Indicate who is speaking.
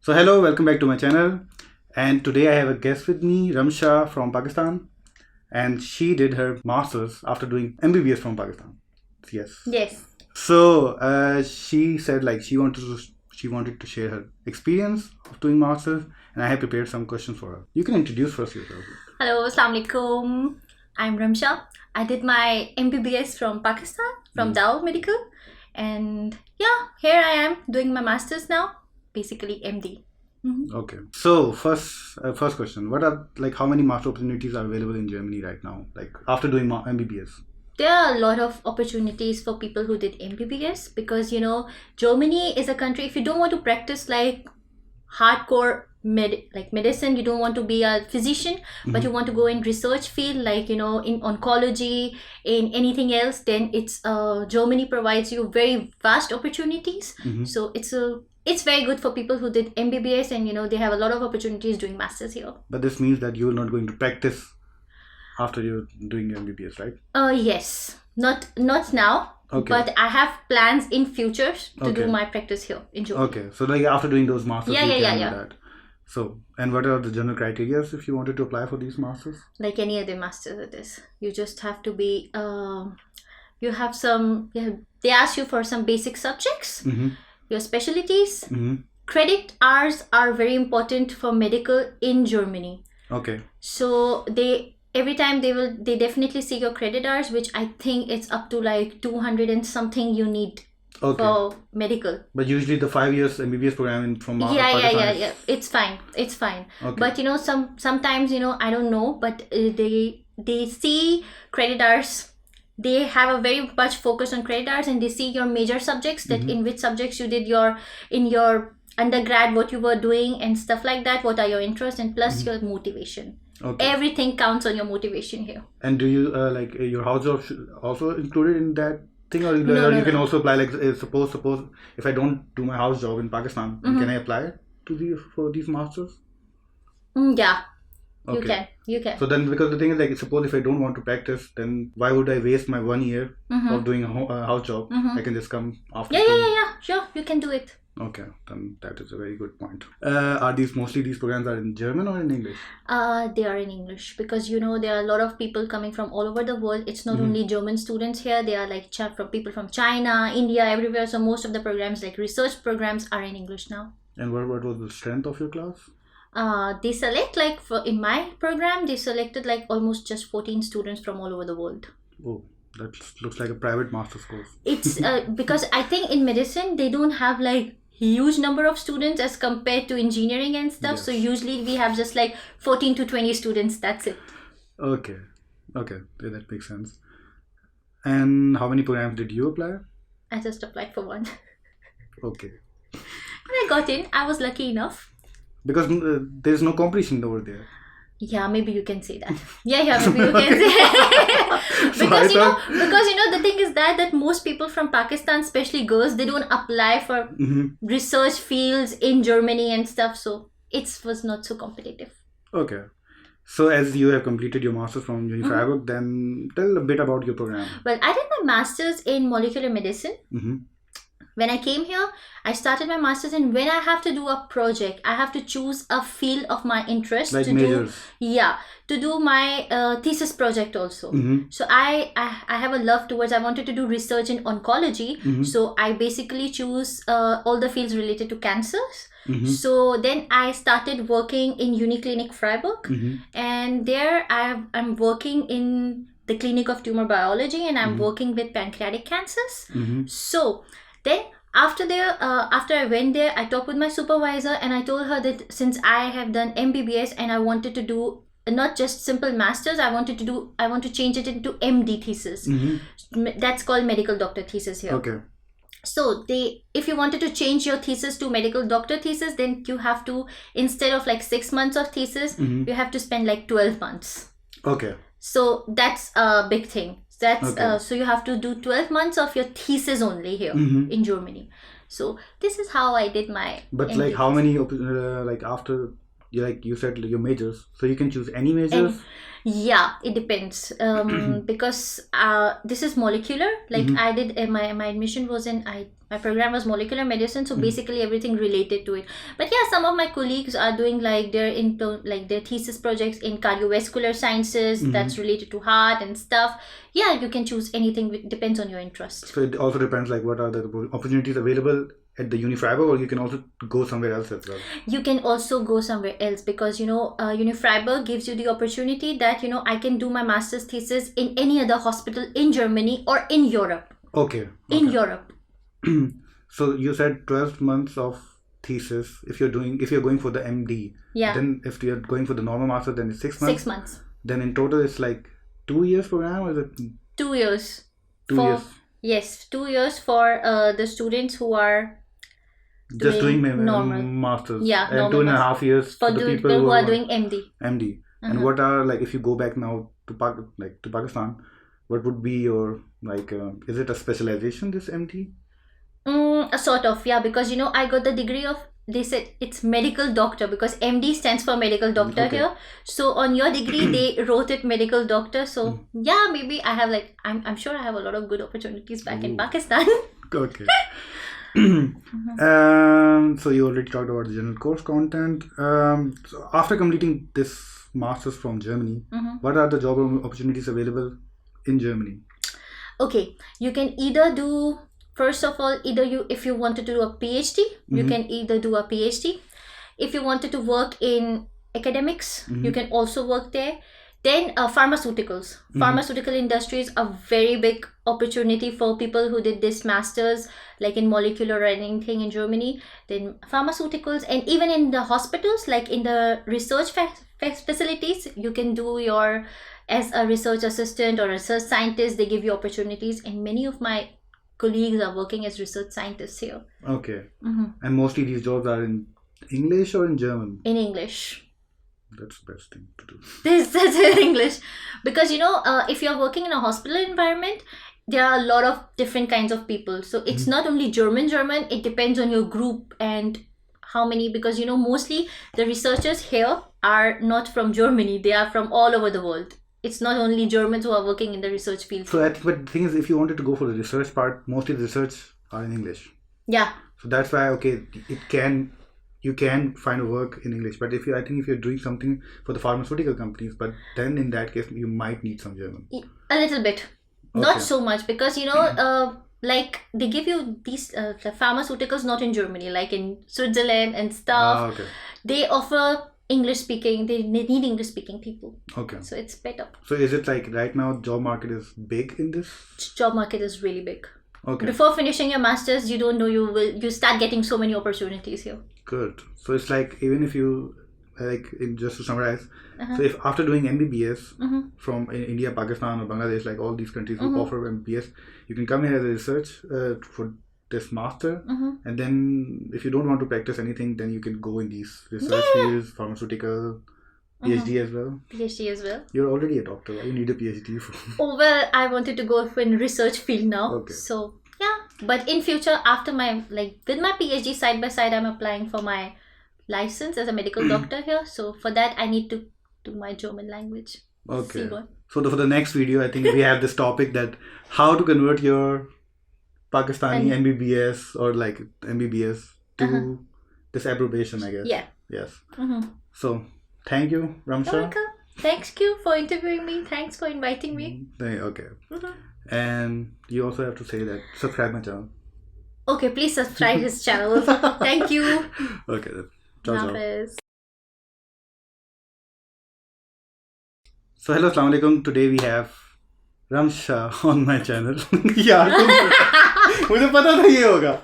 Speaker 1: So hello, welcome back to my channel. And today I have a guest with me, Ramsha from Pakistan. And she did her masters after doing MBBS from Pakistan. Yes.
Speaker 2: Yes.
Speaker 1: So she said like she wanted to share her experience of doing masters, and I have prepared some questions for her. You can introduce first yourself.
Speaker 2: Hello, Assalamu alaikum. I'm Ramsha. I did my MBBS from Pakistan, from Dow Medical. And yeah, here I am doing my masters now. Basically MD.
Speaker 1: Okay. So first question: what are how many master opportunities are available in Germany right now? Like after doing MBBS.
Speaker 2: There are a lot of opportunities for people who did MBBS because Germany is a country. If you don't want to practice like hardcore medicine, you don't want to be a physician, but you want to go in research field like in oncology, in anything else, then it's Germany provides you very vast opportunities. So it's very good for people who did MBBS, and they have a lot of opportunities doing masters here.
Speaker 1: But this means that you're not going to practice after you're doing your MBBS, right?
Speaker 2: Yes, not now. Okay. But I have plans in future to do my practice here in Germany.
Speaker 1: Okay, so like after doing those masters,
Speaker 2: yeah.
Speaker 1: That. So, and what are the general criteria if you wanted to apply for these masters?
Speaker 2: Like any other masters, it is. You just have to be. They ask you for some basic subjects, your specialties. Credit hours are very important for medical in Germany.
Speaker 1: Okay.
Speaker 2: So every time they definitely see your credit hours, which I think it's up to like 200 and something you need for medical.
Speaker 1: But usually the 5 years MBBS program from
Speaker 2: Pakistan. Yeah. It's fine. Okay. But sometimes I don't know, but they see credit hours. They have a very much focus on credit hours, and they see your major subjects, that in which subjects you did in your undergrad, what you were doing and stuff like that, what are your interests, and plus your motivation. Okay. Everything counts on your motivation here.
Speaker 1: And do you your house job also included in that thing, or you can also apply suppose if I don't do my house job in Pakistan, can I apply for these masters?
Speaker 2: Yeah.
Speaker 1: Okay.
Speaker 2: You can.
Speaker 1: So then, because the thing is suppose if I don't want to practice, then why would I waste my 1 year of doing a house job? I can just come after.
Speaker 2: Yeah. Sure, you can do it.
Speaker 1: Okay, then that is a very good point. Are these programs are in German or in English?
Speaker 2: They are in English because there are a lot of people coming from all over the world. It's not only German students here. They are from people from China, India, everywhere. So most of the programs, like research programs, are in English now.
Speaker 1: And what was the strength of your class?
Speaker 2: They select in my program, they selected almost just 14 students from all over the world.
Speaker 1: Oh. That looks like a private master's course.
Speaker 2: It's because I think in medicine they don't have huge number of students as compared to engineering and stuff. Yes. So usually we have just 14 to 20 students. That's it.
Speaker 1: Okay, yeah, that makes sense. And how many programs did you apply?
Speaker 2: I just applied for one.
Speaker 1: Okay.
Speaker 2: And I got in. I was lucky enough.
Speaker 1: Because there's no competition over there.
Speaker 2: Yeah, maybe you can say that. Yeah, maybe you can say because the thing is that most people from Pakistan, especially girls, they don't apply for research fields in Germany and stuff, so it was not so competitive.
Speaker 1: Okay. So as you have completed your master's from Uni Freiburg, then tell a bit about your program.
Speaker 2: Well, I did my master's in molecular medicine. When I came here, I started my master's, and when I have to do a project, I have to choose a field of my interest to do my thesis project also. So I have a love towards, I wanted to do research in oncology. So I basically choose all the fields related to cancers. So then I started working in Uniclinic Freiburg, and there I'm working in the clinic of tumor biology, and I'm working with pancreatic cancers. So then after I went there, I talked with my supervisor, and I told her that since I have done MBBS and I wanted to do not just simple masters, I want to change it into MD thesis. That's called medical doctor thesis here.
Speaker 1: Okay.
Speaker 2: So if you wanted to change your thesis to medical doctor thesis, then you have to, instead of 6 months of thesis, you have to spend 12 months.
Speaker 1: Okay.
Speaker 2: So that's a big thing. That's so you have to do 12 months of your thesis only here in Germany. So this is how I did my.
Speaker 1: But how many after you said your majors, so you can choose any majors.
Speaker 2: Yeah, it depends. Because this is molecular. Like I did my admission was in my program was molecular medicine, so basically everything related to it. But yeah, some of my colleagues are doing like their thesis projects in cardiovascular sciences that's related to heart and stuff. Yeah, you can choose anything. It depends on your interest.
Speaker 1: So it also depends like what are the opportunities available at the Unifreiburg, or you can also go somewhere else as well.
Speaker 2: You can also go somewhere else because Unifreiburg gives you the opportunity that I can do my master's thesis in any other hospital in Germany or in Europe.
Speaker 1: Okay.
Speaker 2: In Europe.
Speaker 1: So you said 12 months of thesis if you're going for the MD.
Speaker 2: Yeah.
Speaker 1: Then if you're going for the normal master, then it's 6 months.
Speaker 2: 6 months.
Speaker 1: Then in total it's like 2 years program, or is it?
Speaker 2: 2 years.
Speaker 1: 2 years.
Speaker 2: Yes, 2 years for the students who are
Speaker 1: just doing
Speaker 2: normal
Speaker 1: masters.
Speaker 2: Yeah,
Speaker 1: and 2.5 years
Speaker 2: for
Speaker 1: the
Speaker 2: the
Speaker 1: people
Speaker 2: who are doing MD.
Speaker 1: And what are, like, if you go back now to Pakistan, what would be your is it a specialization, this MD?
Speaker 2: Sort of, yeah, because I got the degree of, they said it's medical doctor because MD stands for medical doctor here. So on your degree they wrote it medical doctor. So yeah, maybe I have I'm sure I have a lot of good opportunities back in Pakistan.
Speaker 1: Okay. So you already talked about the general course content. So after completing this master's from Germany, what are the job opportunities available in Germany?
Speaker 2: Okay, you can either do, first of all, if you wanted to do a PhD, you can either do a PhD. If you wanted to work in academics, you can also work there. Then pharmaceuticals. Pharmaceutical industry is a very big opportunity for people who did this masters, like in molecular or anything in Germany. Then pharmaceuticals, and even in the hospitals, like in the research facilities, you can do as a research assistant or research scientist. They give you opportunities, and many of my colleagues are working as research scientists here.
Speaker 1: Okay. And mostly these jobs are in English or in German? In
Speaker 2: English.
Speaker 1: That's the best thing to do.
Speaker 2: That's in English. Because, if you're working in a hospital environment, there are a lot of different kinds of people. So it's not only German. It depends on your group and how many, because, mostly the researchers here are not from Germany. They are from all over the world. It's not only Germans who are working in the research field.
Speaker 1: So but the thing is, if you wanted to go for the research part, mostly the research are in English.
Speaker 2: Yeah.
Speaker 1: So that's why, you can find a work in English. But I think if you're doing something for the pharmaceutical companies, but then in that case, you might need some German.
Speaker 2: A little bit. Okay. Not so much, because, like they give you these the pharmaceuticals not in Germany, like in Switzerland and stuff.
Speaker 1: Okay.
Speaker 2: They offer English speaking, they need English speaking people.
Speaker 1: Okay.
Speaker 2: So it's better.
Speaker 1: So is it like right now job market is big in this? Job
Speaker 2: market is really big.
Speaker 1: Okay.
Speaker 2: Before finishing your masters, you don't know you start getting so many opportunities here.
Speaker 1: Good. So it's like, even if you just to summarize, so if after doing MBBS from India, Pakistan or Bangladesh, like all these countries who offer MBBS, you can come here as a research for this master, and then if you don't want to practice anything, then you can go in these research fields, pharmaceutical, PhD as well. PhD as well. You're already a doctor. Why you need a PhD for?
Speaker 2: Oh well, I wanted to go in research field now. Okay. So yeah, but in future, after my with my PhD side by side, I'm applying for my license as a medical doctor here. So for that, I need to do my German language.
Speaker 1: Okay. So for the next video, I think we have this topic that how to convert your Pakistani MBBS or MBBS to this abbreviation, I guess. Yeah. Yes. So thank you, Ramsha.
Speaker 2: You're welcome. Thanks, Q, for interviewing me. Thanks for inviting me.
Speaker 1: Okay. And you also have to say that subscribe my channel.
Speaker 2: Okay, please subscribe his channel. Thank you.
Speaker 1: Okay then. Ciao. So hello, assalamu alaikum. Today we have Ramsha on my channel. यार मुझे पता था ये होगा.